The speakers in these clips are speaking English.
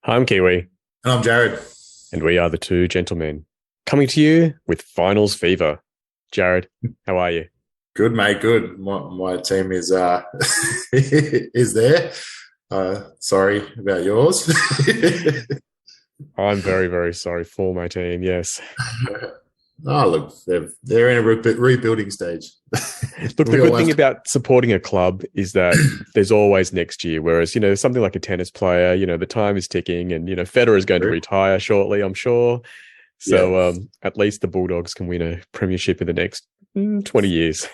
I'm Kiwi, And I'm Jared. and we are the two gentlemen coming to you with finals fever. Jared, how are you? Good, mate. Good. My team is is there. Sorry about yours. I'm very, very sorry for my team. Yes. Oh, look, they're in a rebuilding stage. Look, the We all good have thing to. about supporting a club is that there's always next year. Whereas, something like a tennis player, the time is ticking and, Federer is going to retire shortly, I'm sure. Yeah, So at least the Bulldogs can win a premiership in the next 20 years.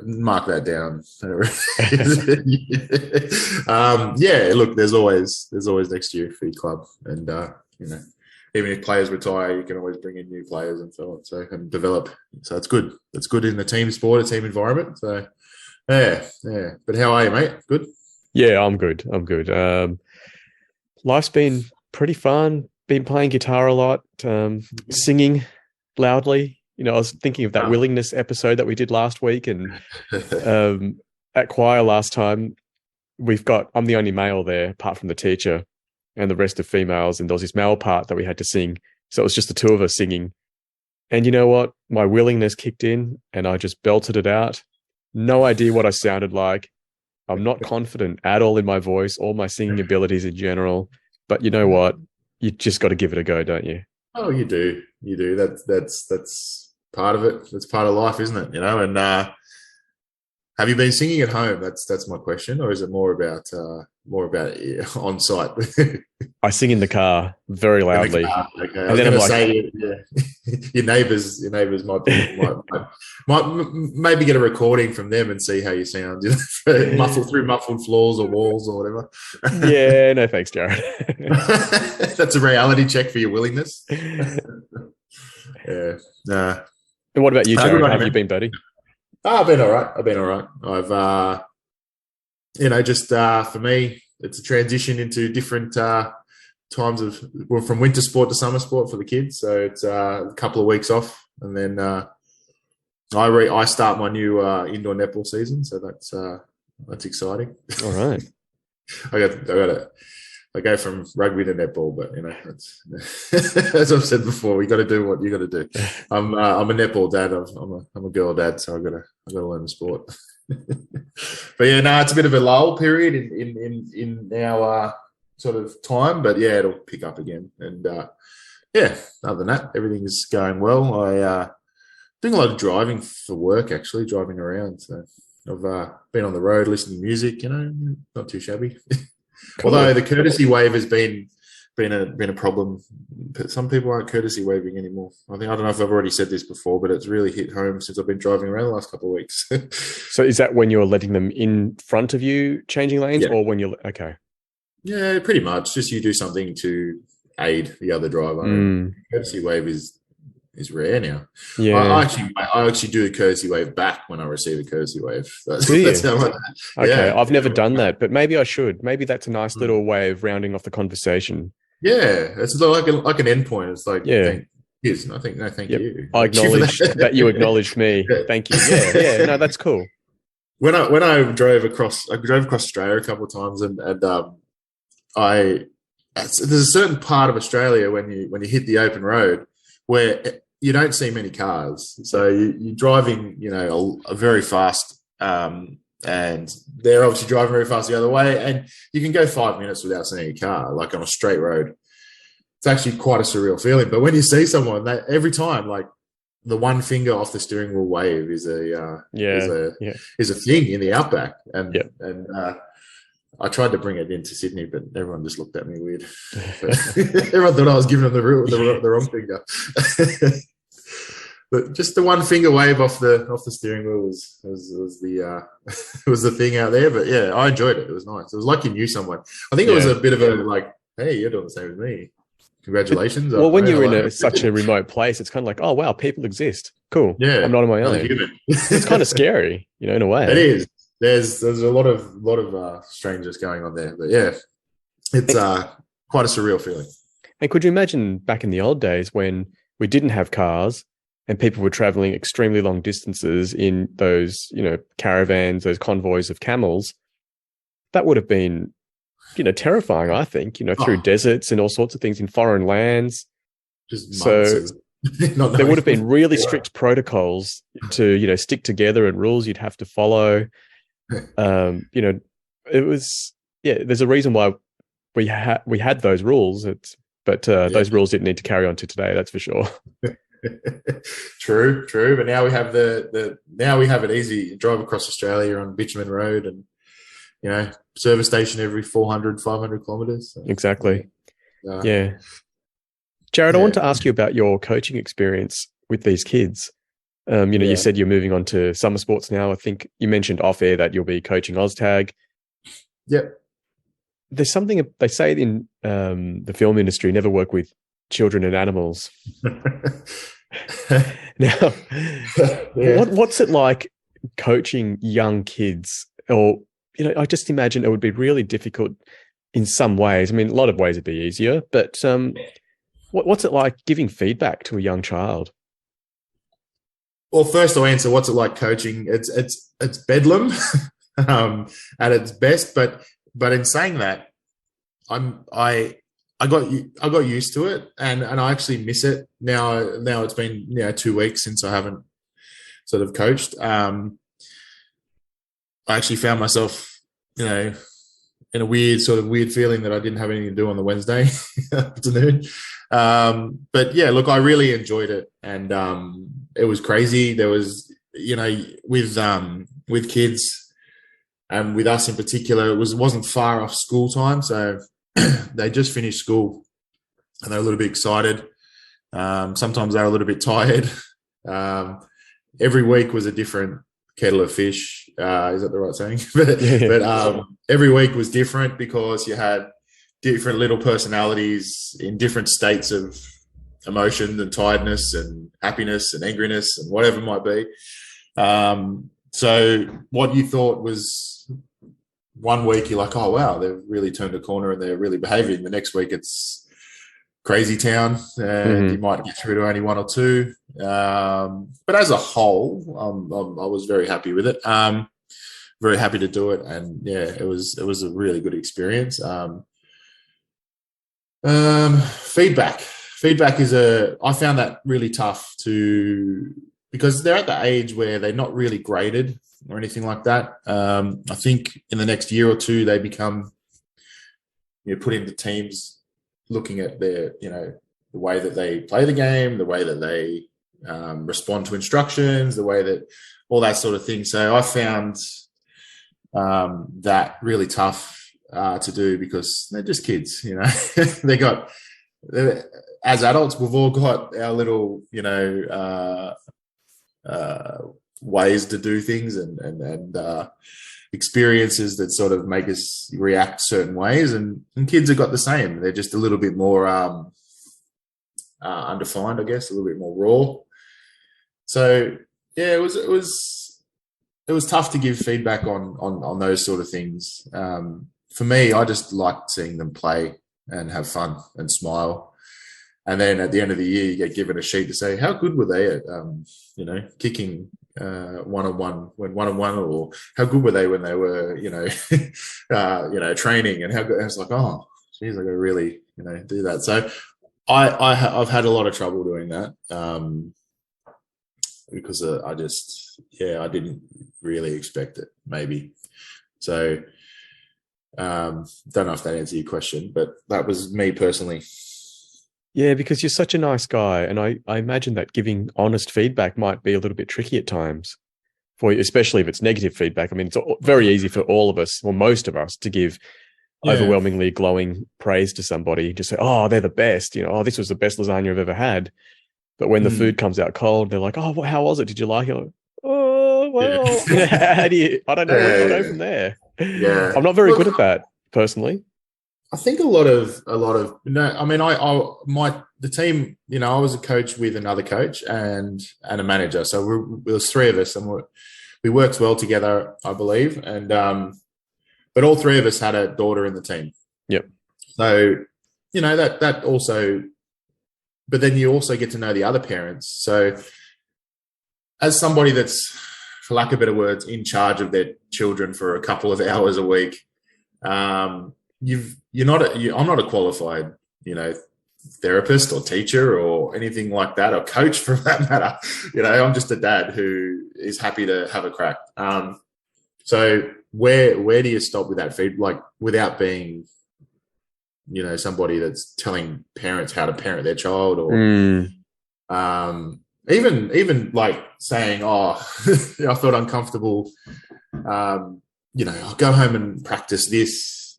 mark that down. Yeah, look, there's always next year for your club, and you know, even if players retire, you can always bring in new players and so on, so and develop. So it's good. It's good in the team sport, a team environment. So yeah, yeah. But how are you, mate? Good. Yeah, I'm good. I'm good. Life's been pretty fun. Been playing guitar a lot, singing loudly. I was thinking of that Um, willingness episode that we did last week, and at choir last time, I'm the only male there, apart from the teacher, and the rest are females. And there was this male part that we had to sing, so it was just the two of us singing. And you know what? My willingness kicked in, and I just belted it out. No idea what I sounded like. I'm not confident at all in my voice or my singing abilities in general. But you know what? You just got to give it a go, don't you? oh, you do. You do. That's part of it. That's part of life, isn't it? And have you been singing at home? That's my question, or is it more about on site I sing in the car very in the loudly. car? Okay, I And was then I'm going to like, say, yeah, your neighbors might maybe get a recording from them and see how you sound, muffled through muffled floors or walls or whatever. yeah, no thanks, Jared. That's a reality check for your willingness. Yeah, nah. And what about you, Good Jared? on How you, have you man. been, buddy? I've been all right. I've been all right. I've, just for me, it's a transition into different times of well, from winter sport to summer sport for the kids. So it's a couple of weeks off, and then I start my new indoor netball season. So that's exciting. All right. I go from rugby to netball, but that's, as I've said before, you got to do what you got to do. I'm a netball dad. I'm a girl dad, so I got to learn the sport. But yeah, no, it's a bit of a lull period in our sort of time, but yeah, it'll pick up again. And yeah, other than that, everything's going well. I doing a lot of driving for work, actually driving around. So I've been on the road listening to music. Not too shabby. Cool. Although the courtesy wave has been a problem. Some people aren't courtesy waving anymore. I don't know if I've already said this before, but it's really hit home since I've been driving around the last couple of weeks. So is that when you're letting them in front of you changing lanes, Yeah. or when you're okay? Yeah, pretty much. Just you do something to aid the other driver. Mm, Courtesy wave is rare now. yeah. I actually do a courtesy wave back when I receive a courtesy wave. Do you? That's how Okay, yeah, I've never done yeah. that, but maybe I should. Maybe that's a nice little way of rounding off the conversation. Yeah, it's like an endpoint. It's like Yeah. thank you. I think no, thank Yep. you. I Thank you for acknowledge that you acknowledged me. Yeah. Thank you. Yeah, yeah. No, that's cool. When I drove across Australia a couple of times, and I there's a certain part of Australia when you hit the open road where you don't see many cars, so you're driving, a very fast, and they're obviously driving very fast the other way, and you can go 5 minutes without seeing a car, like on a straight road. It's actually quite a surreal feeling. But when you see someone, every time, like the one finger off the steering wheel wave is Yeah. a thing in the outback, and Yeah. I tried to bring it into Sydney, but everyone just looked at me weird. Everyone thought I was giving them the wrong finger. But just the one finger wave off the steering wheel was the was the thing out there. But yeah, I enjoyed it. It was nice. It was like you knew someone. I think it was Yeah. a bit of a like, hey, you're doing the same as me. Congratulations. Well, when you're in Hello. such a remote place, it's kind of like, oh, wow, people exist. Cool. Yeah, I'm not on my another own. human. It's kind of scary, in a way. It is. There's a lot of strangers going on there, but yeah, it's quite a surreal feeling. And could you imagine back in the old days when we didn't have cars and people were traveling extremely long distances in those, caravans, those convoys of camels? That would have been terrifying, I think, through Oh, deserts and all sorts of things in foreign lands. just months So of not there would knowing. have been really strict protocols to, stick together and rules you'd have to follow. You know, it was, yeah, there's a reason why we had those rules. But Yeah. those rules didn't need to carry on to today, that's for sure. True, true. But now we have now we have it easy. You drive across Australia on Bitumen Road, and service station every 400, 500 kilometers. So, Exactly. yeah. Yeah. Jarad, I want Yeah. to ask you about your coaching experience with these kids. You Yeah. said you're moving on to summer sports now. I think you mentioned off air that you'll be coaching OzTag. Yep. There's something they say in the film industry: never work with children and animals. Now, Yeah. what's it like coaching young kids? Or I just imagine it would be really difficult in some ways. I mean, a lot of ways it'd be easier, but what's it like giving feedback to a young child? Well, first I'll answer what's it like coaching. It's bedlam at its best, but in saying that, I got used to it, and I actually miss it now. Now it's been 2 weeks since I haven't sort of coached. I actually found myself, in a weird feeling that I didn't have anything to do on the Wednesday afternoon. But yeah, look, I really enjoyed it, and it was crazy. There was, with kids and with us in particular, it wasn't far off school time, so they just finished school and they're a little bit excited. Sometimes they're a little bit tired. Every week was a different kettle of fish. Is that the right saying? but every week was different because you had different little personalities in different states of emotion and tiredness and happiness and angriness and whatever it might be. So what you thought was one week, you're like, oh, wow, they've really turned a corner and they're really behaving. The next week it's crazy town and you might get through to only one or two. But as a whole, I was very happy with it. Very happy to do it. And yeah, it was a really good experience. Feedback I found that really tough because they're at the age where they're not really graded or anything like that. I think in the next year or two, they become, put into teams looking at their, the way that they play the game, the way that they respond to instructions, the way that all that sort of thing. So I found that really tough to do because they're just kids, as adults, we've all got our little, ways to do things and experiences that sort of make us react certain ways, and kids have got the same. They're just a little bit more undefined, I guess, a little bit more raw. So yeah, it was tough to give feedback on those sort of things. For me, I just liked seeing them play and have fun and smile. And then at the end of the year, you get given a sheet to say, how good were they at, kicking one-on-one, or how good were they when they were, training, and how good. I was like, oh, geez, I got to really, do that. So I've had a lot of trouble doing that because I didn't really expect it, maybe. So don't know if that answers your question, but that was me personally. Yeah, because you're such a nice guy. And I imagine that giving honest feedback might be a little bit tricky at times for you, especially if it's negative feedback. I mean, it's very easy for all of us, or most of us, to give overwhelmingly glowing praise to somebody. Just say, oh, they're the best. Oh, this was the best lasagna I've ever had. But when the food comes out cold, they're like, oh, well, how was it? Did you like it? Like, oh, well, how do you, I don't know where to go from there. Yeah. I'm not very good at that personally. I think a lot of I mean, the team, I was a coach with another coach and a manager, so there was three of us, and we worked well together, I believe, and but all three of us had a daughter in the team. Yep. So that also, but then you also get to know the other parents. So as somebody that's, for lack of better words, in charge of their children for a couple of hours a week, I'm not a qualified, therapist or teacher or anything like that, or coach for that matter. I'm just a dad who is happy to have a crack. So where do you stop with that feed, like without being, somebody that's telling parents how to parent their child, or even like saying, oh, I felt uncomfortable. I'll go home and practice this,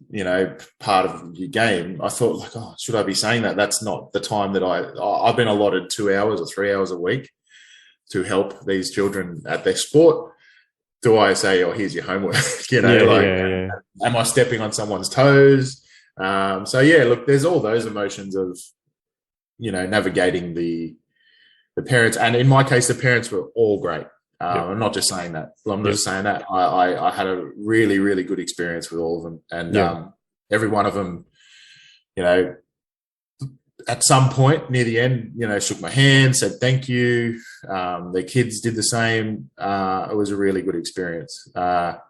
part of your game. I thought like, oh, should I be saying that? That's not the time that I've been allotted 2 hours or 3 hours a week to help these children at their sport. Do I say, oh, here's your homework? Am I stepping on someone's toes? Look, there's all those emotions of, navigating the parents. And in my case, the parents were all great. I'm not just saying that. I'm not just saying that. I had a really, really good experience with all of them. And every one of them, at some point near the end, shook my hand, said thank you. Their kids did the same. It was a really good experience. But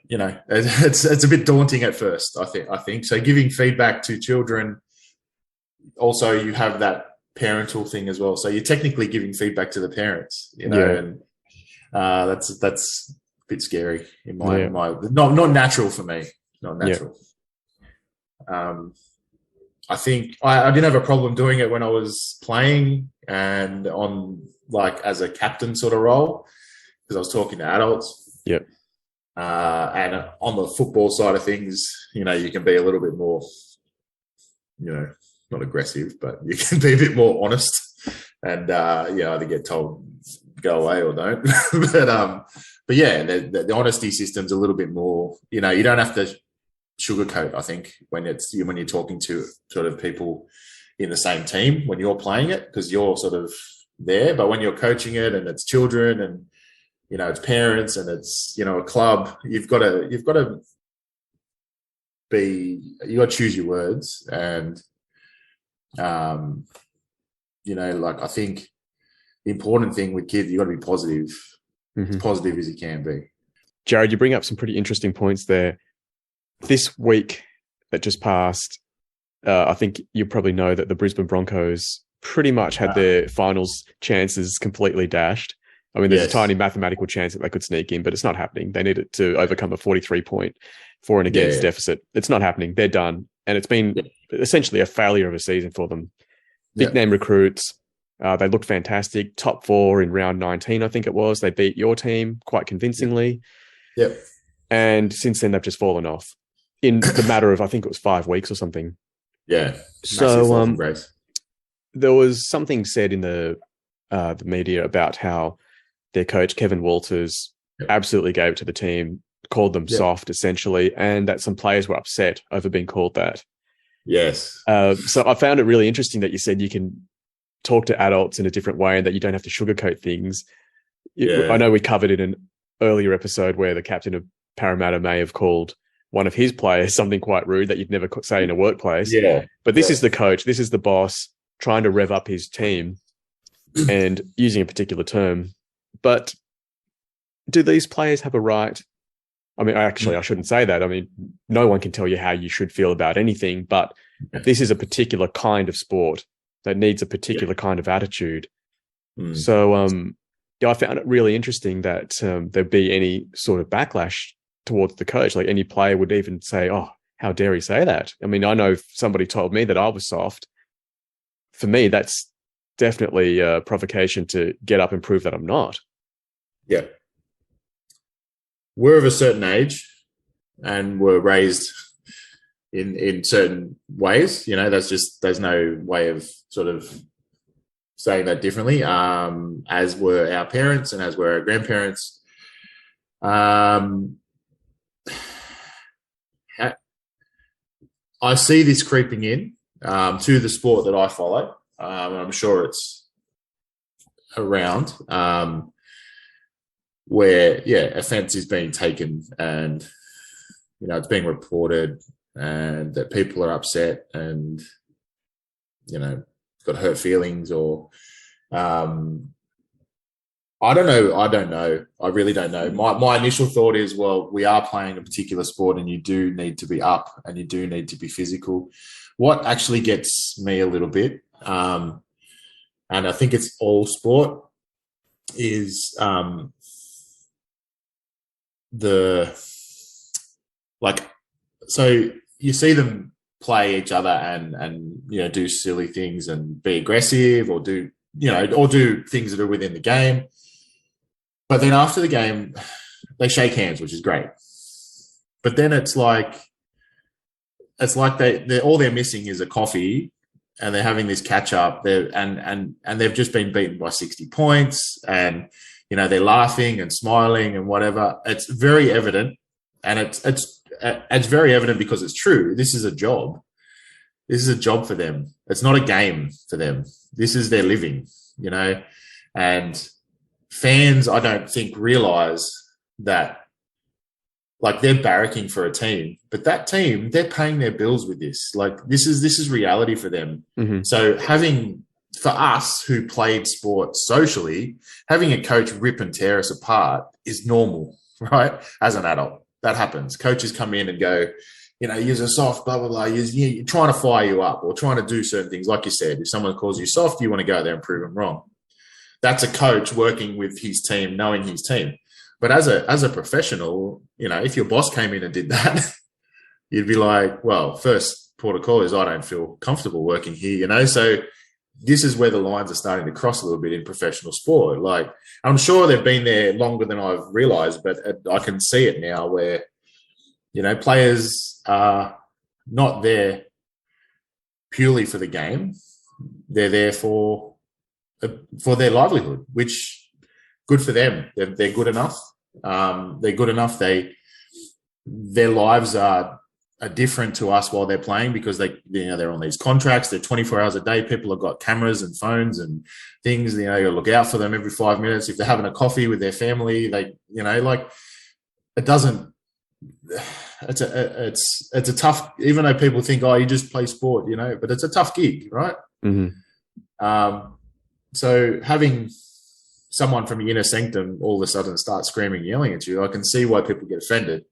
it's a bit daunting at first, I think. So giving feedback to children, also you have that parental thing as well. So you're technically giving feedback to the parents, and that's a bit scary in my not natural for me. Not natural. I think I didn't have a problem doing it when I was playing and on like as a captain sort of role, because I was talking to adults. Yep. And on the football side of things, you can be a little bit more, not aggressive, but you can be a bit more honest and, either get told go away or don't. but yeah, the honesty system's a little bit more, you don't have to sugarcoat, I think, when you're talking to sort of people in the same team when you're playing it, because you're sort of there. But when you're coaching it and it's children and, it's parents and it's, a club, you've got to choose your words. And, I think the important thing with kids, you got to be positive, as positive as you can be. Jarad, you bring up some pretty interesting points there. This week that just passed, I think you probably know that the Brisbane Broncos pretty much had their finals chances completely dashed. I mean, there's a tiny mathematical chance that they could sneak in, but it's not happening. They needed to overcome a 43-point for and against deficit. It's not happening. They're done. And it's been essentially a failure of a season for them. Big name recruits. They looked fantastic. Top 4 in round 19, I think it was. They beat your team quite convincingly. Yep. And since then, they've just fallen off in the matter of, I think it was 5 weeks or something. Yeah. So there was something said in the media about how their coach, Kevin Walters, absolutely gave it to the team, called them soft, essentially, and that some players were upset over being called that. Yes. So I found it really interesting that you said you can talk to adults in a different way and that you don't have to sugarcoat things. I know we covered in an earlier episode where the captain of Parramatta may have called one of his players something quite rude that you'd never say in a workplace. Yeah. But this is the coach, this is the boss trying to rev up his team and using a particular term. But do these players have a right? I mean, I shouldn't say that. I mean, no one can tell you how you should feel about anything, but this is a particular kind of sport that needs a particular kind of attitude. So, I found it really interesting that there'd be any sort of backlash towards the coach. Like any player would even say, oh, how dare he say that? I mean, I know if somebody told me that I was soft, for me, that's definitely a provocation to get up and prove that I'm not. Yeah. We're of a certain age and we're raised in certain ways. There's no way of sort of saying that differently, as were our parents and as were our grandparents. I see this creeping in to the sport that I follow. I'm sure it's around where, offense is being taken and, it's being reported and that people are upset and, got hurt feelings or I don't know. I don't know. I really don't know. My initial thought is, well, we are playing a particular sport and you do need to be up and you do need to be physical. What actually gets me a little bit, and I think it's all sport, is so you see them play each other and do silly things and be aggressive or do things that are within the game. But then after the game, they shake hands, which is great. But then it's like they're all they're missing is a coffee, and they're having this catch up. And they've just been beaten by 60 points, and they're laughing and smiling and whatever. It's very evident, and it's very evident because it's true. This is a job. This is a job for them. It's not a game for them. This is their living, and fans, I don't think, realize that, like, they're barracking for a team, but that team, they're paying their bills with this. Like, this is reality for them. Mm-hmm. So for us who played sport socially, having a coach rip and tear us apart is normal, right? As an adult, that happens. Coaches come in and go, use a soft, blah, blah, blah. You're trying to fire you up or trying to do certain things. Like you said, if someone calls you soft, you want to go there and prove them wrong. That's a coach working with his team, knowing his team. But as a professional, if your boss came in and did that, you'd be like, well, first port of call is I don't feel comfortable working here, So this is where the lines are starting to cross a little bit in professional sport. Like, I'm sure they've been there longer than I've realized, but I can see it now where, players are not there purely for the game. They're there for their livelihood, which good for them. They're good enough. They're good enough. Their lives are different to us while they're playing because they're on these contracts. They're 24 hours a day. People have got cameras and phones and things. You look out for them every 5 minutes. If they're having a coffee with their family, it doesn't. It's a tough. Even though people think, oh, you just play sport, but it's a tough gig, right? Mm-hmm. So having someone from your inner sanctum all of a sudden start screaming and yelling at you, I can see why people get offended.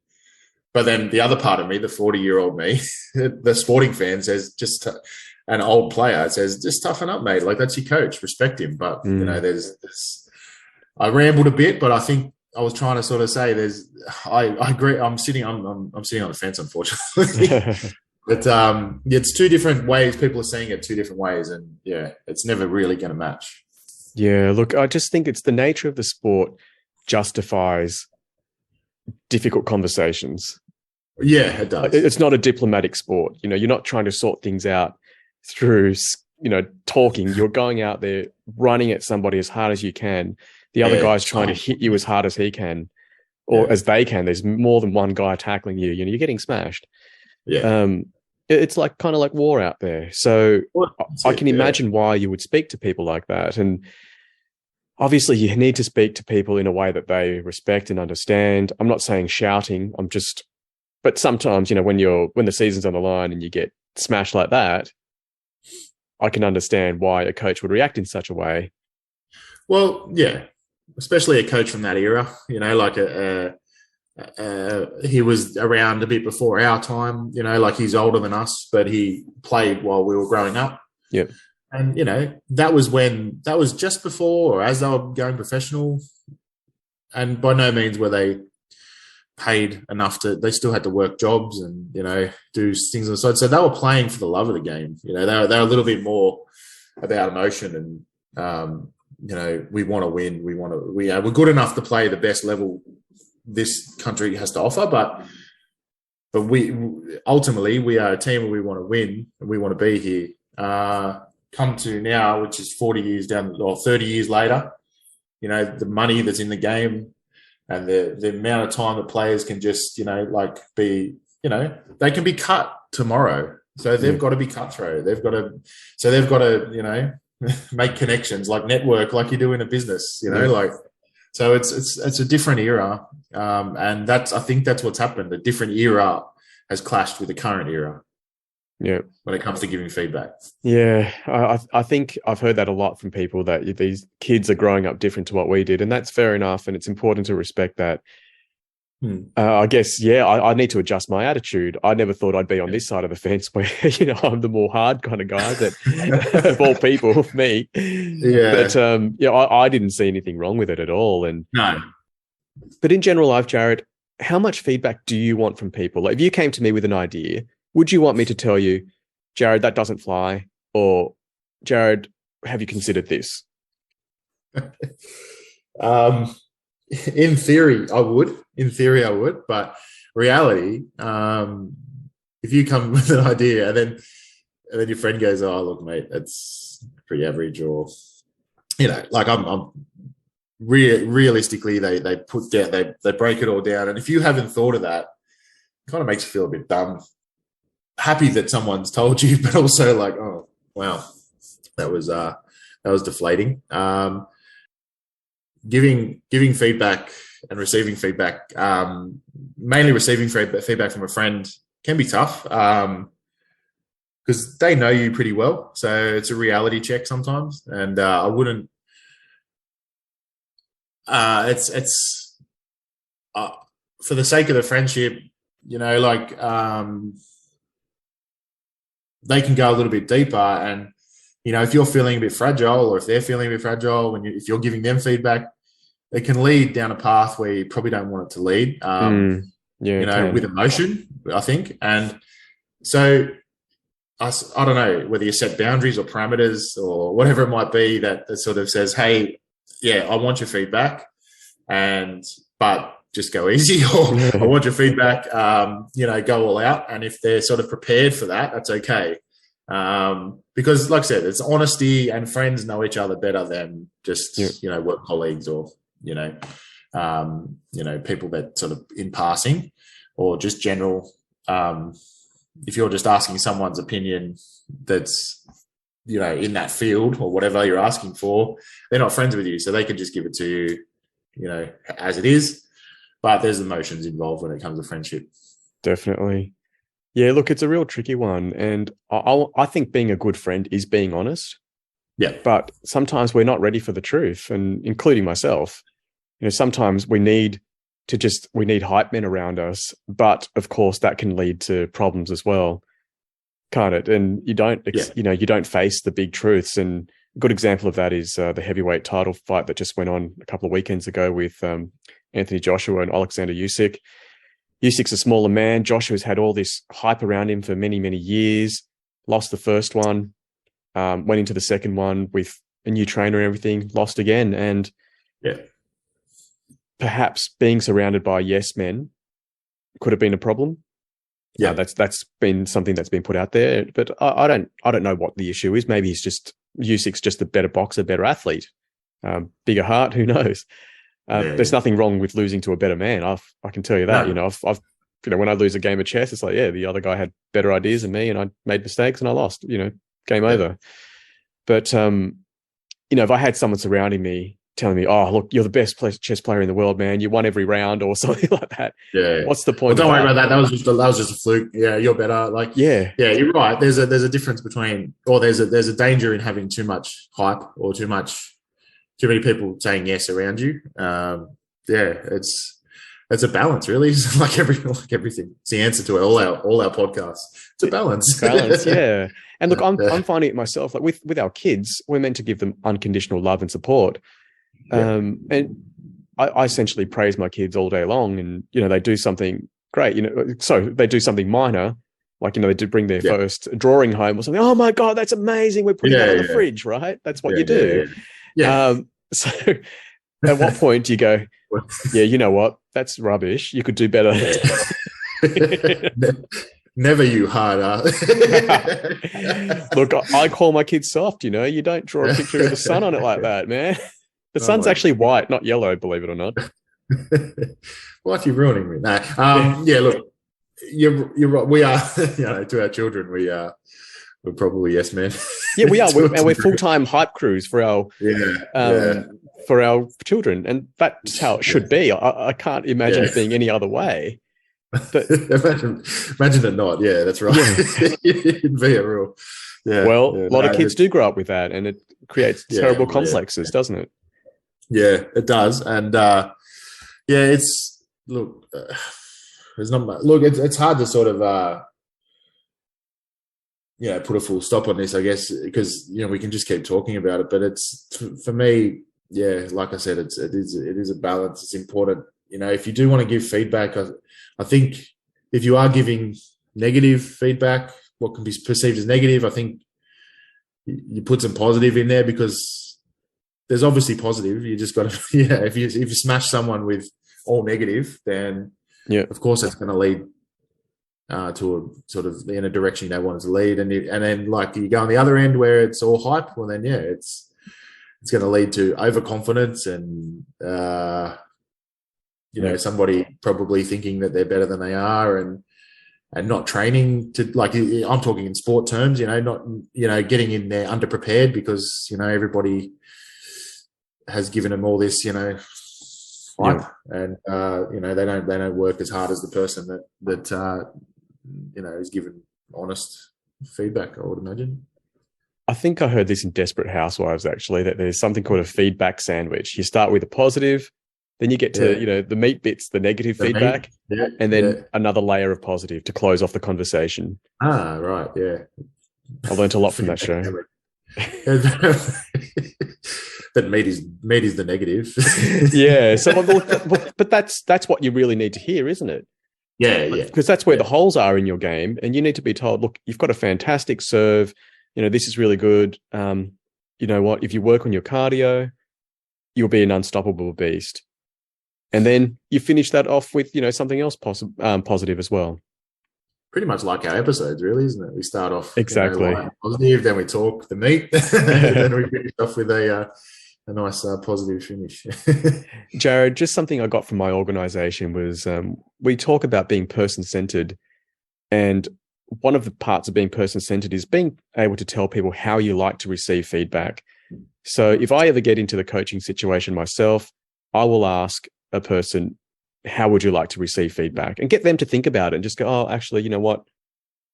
But then the other part of me, the 40-year-old me, the sporting fan says, an old player says, just toughen up, mate. Like, that's your coach. Respect him. But, I rambled a bit, but I think I was trying to sort of say I agree. I'm sitting on the fence, unfortunately. But it's two different ways. People are seeing it two different ways. And, yeah, it's never really going to match. Yeah, look, I just think it's the nature of the sport justifies difficult conversations. Yeah, it does. It's not a diplomatic sport. You're not trying to sort things out through, talking. You're going out there, running at somebody as hard as you can. The other guy's trying to hit you as hard as he can or as they can. There's more than one guy tackling you. You're getting smashed. Yeah. It's kind of like war out there. So I can imagine why you would speak to people like that. And obviously you need to speak to people in a way that they respect and understand. I'm not saying shouting. But sometimes, when the season's on the line and you get smashed like that, I can understand why a coach would react in such a way. Well, yeah, especially a coach from that era, he was around a bit before our time, he's older than us, but he played while we were growing up. Yeah. And, that was just before or as they were going professional. And by no means were they paid enough they still had to work jobs and, do things on the side. So they were playing for the love of the game. They were a little bit more about emotion and, we want to win. We're good enough to play the best level this country has to offer, but we ultimately we are a team where we want to win and we want to be here. Come to now, which is 40 years down or 30 years later, the money that's in the game and the amount of time that players can just, be, they can be cut tomorrow. So they've got to be cutthroat. They've got to, make connections, like network, like you do in a business, so it's a different era. And I think that's what's happened. A different era has clashed with the current era. Yeah. when it comes to giving feedback. Yeah, I think I've heard that a lot from people, that these kids are growing up different to what we did, and that's fair enough, and it's important to respect that. I guess, yeah, I need to adjust my attitude. I never thought I'd be on this side of the fence where, I'm the more hard kind of guy that, of all people, me. Yeah. But yeah, I didn't see anything wrong with it at all. And No. but in general life, Jarad, how much feedback do you want from people? Like, if you came to me with an idea, would you want me to tell you, Jarad, that doesn't fly, or Jarad, have you considered this? In theory, I would. In theory, I would. But reality, if you come with an idea and then your friend goes, "Oh, look, mate, that's pretty average," or like I'm realistically, they put down, they break it all down, and if you haven't thought of that, it kind of makes you feel a bit dumb. Happy that someone's told you, but also like, oh wow, that was deflating. Giving feedback and receiving feedback, mainly receiving feedback from a friend, can be tough because they know you pretty well. So it's a reality check sometimes, and I wouldn't. It's for the sake of the friendship, like they can go a little bit deeper, and if you're feeling a bit fragile, or if they're feeling a bit fragile, if you're giving them feedback, it can lead down a path where you probably don't want it to lead. With emotion, I think. And so I don't know whether you set boundaries or parameters or whatever it might be that sort of says, hey, yeah, I want your feedback, but just go easy, or I want your feedback, go all out. And if they're sort of prepared for that, that's okay. Because like I said, it's honesty, and friends know each other better than just, work colleagues, or, people that sort of in passing, or just general. If you're just asking someone's opinion that's, in that field or whatever you're asking for, they're not friends with you. So they can just give it to you, as it is. But there's emotions involved when it comes to friendship. Definitely. Yeah, look, it's a real tricky one. And I think being a good friend is being honest. Yeah. But sometimes we're not ready for the truth, and including myself. Sometimes we need hype men around us, but of course that can lead to problems as well, can't it? And you don't face the big truths. And a good example of that is the heavyweight title fight that just went on a couple of weekends ago with Anthony Joshua and Alexander Usyk. Usyk's a smaller man. Joshua's had all this hype around him for many, many years. Lost the first one, went into the second one with a new trainer and everything, lost again. And perhaps being surrounded by yes men could have been a problem. Yeah, that's been something that's been put out there. But I don't know what the issue is. Maybe Usyk's just a better boxer, better athlete, bigger heart. Who knows? There's nothing wrong with losing to a better man. I can tell you that. No. I've when I lose a game of chess, it's like, the other guy had better ideas than me, and I made mistakes and I lost. Game over. But if I had someone surrounding me telling me, "Oh, look, you're the best chess player in the world, man. You won every round," or something like that. Yeah. What's the point? Well, don't worry about that. That was just a fluke. Yeah, you're better. Like, yeah, you're right. There's a difference between, or there's a danger in having too much hype or too many people saying yes around you. It's a balance, really. It's like everything. It's the answer to all our podcasts. It's a balance. Balance, yeah. And look, I'm finding it myself. Like with our kids, we're meant to give them unconditional love and support. And I essentially praise my kids all day long, and they do something great. So they do something minor, like they did bring their first drawing home or something. Oh my God, that's amazing! We're putting that on the fridge, right? That's what you do. Yeah. So at what point do you go, yeah, you know what? That's rubbish. You could do better. Never you harder. Look, I call my kids soft, you don't draw a picture of the sun on it like that, man. The sun's actually white, not yellow, believe it or not. What, you're ruining me. No. Look, you're right. We are, to our children, we're probably yes men. Yeah, we are. We're full-time hype crews for our for our children, and that's how it should be. I can't imagine it being any other way. But imagine it not. Yeah, that's right. yeah, It'd be a real. Yeah, well, yeah, a lot no, of kids do grow up with that, and it creates yeah, terrible yeah, complexes, doesn't it? yeah. It does, and yeah, it's look. There's not much. Look, it's hard to sort of put a full stop on this, I guess, because we can just keep talking about it. But it's for me, yeah, like I said, it is a balance. It's important, if you do want to give feedback. I think if you are giving negative feedback, what can be perceived as negative, I think you put some positive in there, because there's obviously positive. You just got to, if you smash someone with all negative, then of course that's going to lead to a sort of in a direction you don't want it to lead, and then like you go on the other end where it's all hype. Well, then it's going to lead to overconfidence and somebody probably thinking that they're better than they are, and not training to, like, I'm talking in sport terms, not getting in there underprepared because everybody has given them all this hype, and they don't work as hard as the person that is given honest feedback, I would imagine. I think I heard this in Desperate Housewives, actually, that there's something called a feedback sandwich. You start with a positive, then you get to, the meat bits, the negative feedback, and then another layer of positive to close off the conversation. Ah, right, yeah. I learned a lot from that show. That meat is the negative. Yeah, so but that's what you really need to hear, isn't it? Yeah, yeah. Because that's where the holes are in your game, and you need to be told, look, you've got a fantastic serve. This is really good. You know what? If you work on your cardio, you'll be an unstoppable beast. And then you finish that off with, something else positive as well. Pretty much like our episodes, really, isn't it? We start off exactly positive, then we talk the meat, and then we finish off with a nice positive finish. Jarad, just something I got from my organization was we talk about being person-centered, and one of the parts of being person-centered is being able to tell people how you like to receive feedback. So if I ever get into the coaching situation myself, I will ask a person, how would you like to receive feedback? And get them to think about it and just go, oh, actually, you know what?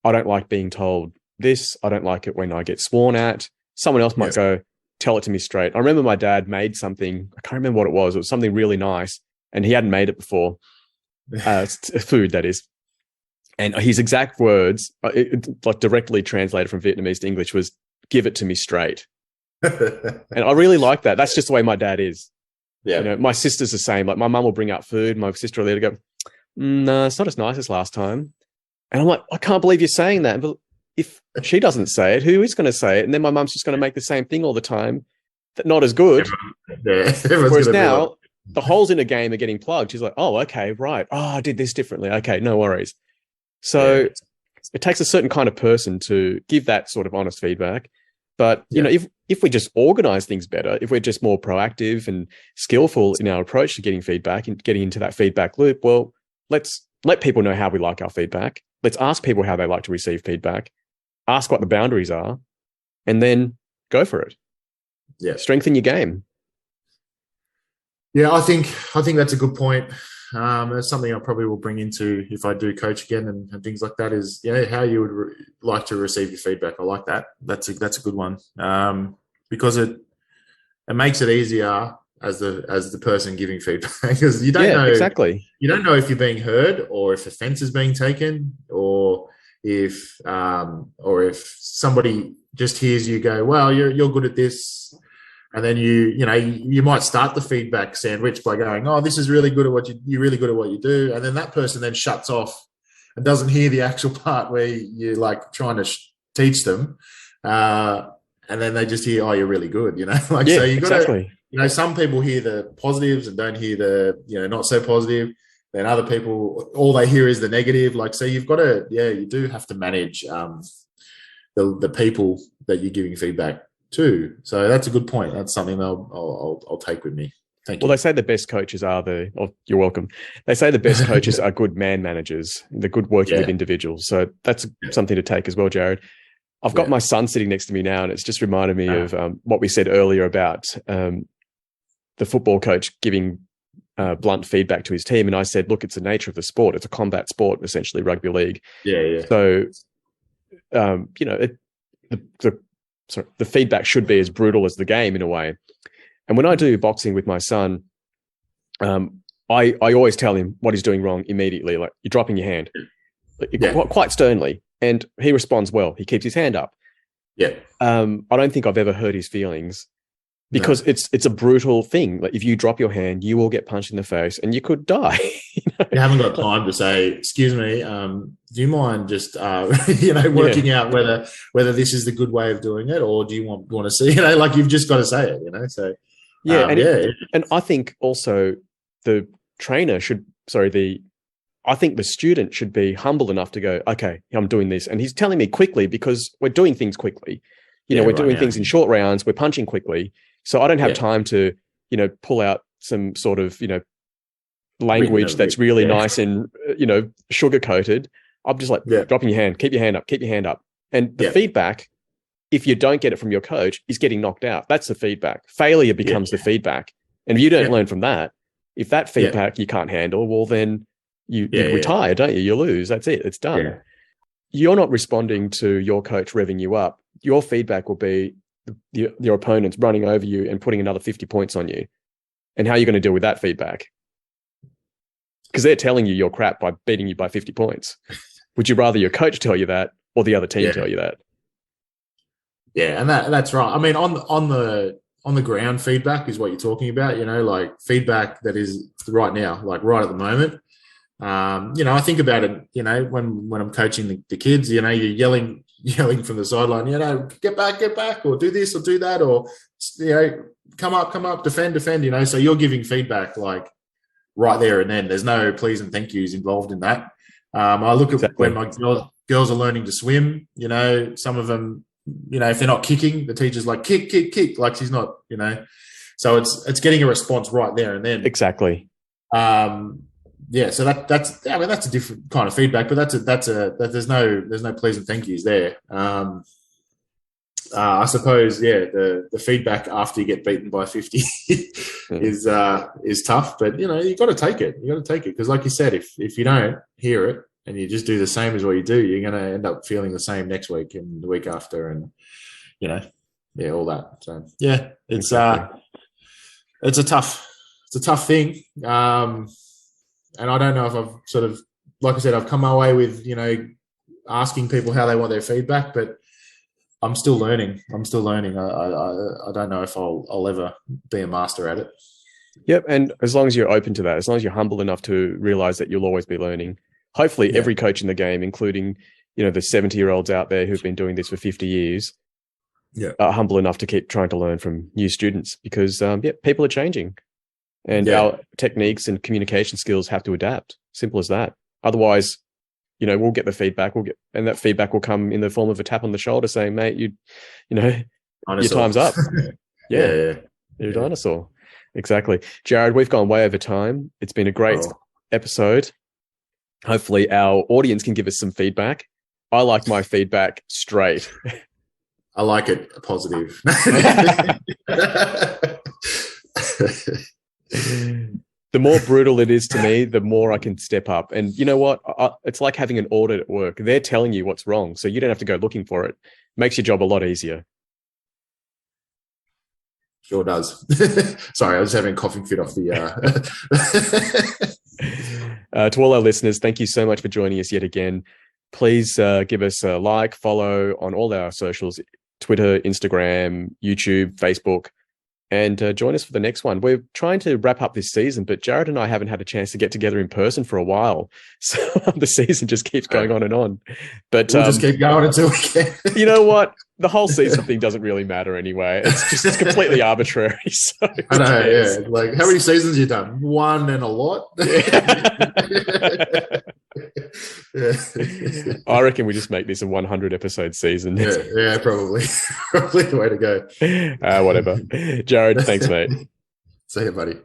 I don't like being told this. I don't like it when I get sworn at. Someone else might go, tell it to me straight. I remember my dad made something, I can't remember what it was. It was something really nice, and he hadn't made it before. Food, that is. And his exact words, like directly translated from Vietnamese to English, was, give it to me straight. And I really like that. That's just the way my dad is. Yeah. My sister's the same. Like, my mum will bring out food. My sister will go, no, it's not as nice as last time. And I'm like, I can't believe you're saying that. But if she doesn't say it, who is going to say it? And then my mum's just going to make the same thing all the time. That not as good. Whereas now, the holes in a game are getting plugged. She's like, oh, okay, right. Oh, I did this differently. Okay, no worries. So it takes a certain kind of person to give that sort of honest feedback. But, if we just organize things better, if we're just more proactive and skillful in our approach to getting feedback and getting into that feedback loop, well, let's let people know how we like our feedback. Let's ask people how they like to receive feedback, ask what the boundaries are, and then go for it. Yeah. Strengthen your game. Yeah, I think that's a good point. That's something I probably will bring into if I do coach again and things like that, is how you would like to receive your feedback. I like that. That's a good one, because it makes it easier as the person giving feedback, because you don't know exactly. You don't know if you're being heard, or if offense is being taken, or if somebody just hears you go, well, you're good at this. And then you might start the feedback sandwich by going, oh, this is really good at you're really good at what you do. And then that person then shuts off and doesn't hear the actual part where you're like trying to teach them. And then they just hear, oh, you're really good, so you got to, some people hear the positives and don't hear the, not so positive. Then other people, all they hear is the negative. So you've got to, you do have to manage the people that you're giving feedback too. So that's a good point. That's something I'll take with me. Thank you. Well, they say the best coaches are you're welcome. They say the best coaches are good man managers. They're good working with individuals. So that's something to take as well, Jarad. I've got my son sitting next to me now, and it's just reminded me of what we said earlier about the football coach giving blunt feedback to his team. And I said, look, it's the nature of the sport. It's a combat sport, essentially, rugby league. Yeah. So, the feedback should be as brutal as the game in a way. And when I do boxing with my son, I always tell him what he's doing wrong immediately. Like, you're dropping your hand, quite sternly. And he responds well. He keeps his hand up. Yeah. I don't think I've ever hurt his feelings, because it's a brutal thing. Like, if you drop your hand, you will get punched in the face and you could die. You haven't got time to say, excuse me, do you mind just working out whether this is the good way of doing it, or do you want to see, like, you've just got to say it, so and I think also the trainer I think the student should be humble enough to go, okay, I'm doing this, and he's telling me quickly, because we're doing things quickly. We're doing things in short rounds. We're punching quickly. So I don't have time to, pull out some sort of, language that's really nice and, sugar-coated. I'm just like, dropping your hand, keep your hand up. And the feedback, if you don't get it from your coach, is getting knocked out. That's the feedback. Failure becomes the feedback. And if you don't learn from that, if that feedback you can't handle, well, then you retire, don't you? You lose. That's it. It's done. Yeah. You're not responding to your coach revving you up. Your feedback will be your opponents running over you and putting another 50 points on you. And how are you going to deal with that feedback? Because they're telling you you're crap by beating you by 50 points. Would you rather your coach tell you that, or the other team tell you that? Yeah, and that's right. I mean, on the ground feedback is what you're talking about, like feedback that is right now, like right at the moment. I think about it, when I'm coaching the kids, you're yelling from the sideline, get back, or do this or do that, or, come up, defend, so you're giving feedback like right there and then. There's no please and thank yous involved in that. I look at when my girls are learning to swim, some of them, if they're not kicking, the teacher's like, kick, like she's not, so it's getting a response right there and then. Exactly. So that's a different kind of feedback, but there's no please and thank yous there. I suppose, the feedback after you get beaten by 50 is tough, but you got to take it. You got to take it, because, like you said, if you don't hear it and you just do the same as what you do, you're going to end up feeling the same next week and the week after, and all that. So it's it's a tough thing. And I don't know if I've sort of, like I said, I've come my way with, asking people how they want their feedback, but I'm still learning. I don't know if I'll ever be a master at it. Yep. And as long as you're open to that, as long as you're humble enough to realize that you'll always be learning, hopefully every coach in the game, including, the 70-year-olds out there who've been doing this for 50 years, are humble enough to keep trying to learn from new students, because, people are changing. And our techniques and communication skills have to adapt. Simple as that. Otherwise, we'll get the feedback. And that feedback will come in the form of a tap on the shoulder saying, mate, your time's up. You're a dinosaur. Exactly. Jarad, we've gone way over time. It's been a great episode. Hopefully our audience can give us some feedback. I like my feedback straight. I like it positive. The more brutal it is to me, the more I can step up. And you know what? It's like having an audit at work. They're telling you what's wrong, so you don't have to go looking for it. Makes your job a lot easier. Sure does. Sorry, I was having a coughing fit off the... To all our listeners, thank you so much for joining us yet again. Please give us a like, follow on all our socials, Twitter, Instagram, YouTube, Facebook. And join us for the next one. We're trying to wrap up this season, but Jarad and I haven't had a chance to get together in person for a while. So the season just keeps going on and on. But we'll just keep going until we can. You know what? The whole season thing doesn't really matter anyway. It's completely arbitrary. So I know, Like, how many seasons have you done? One and a lot? I reckon we just make this a 100 episode season. Yeah, probably. Probably the way to go. Whatever. Jarad, thanks, mate. See you, buddy.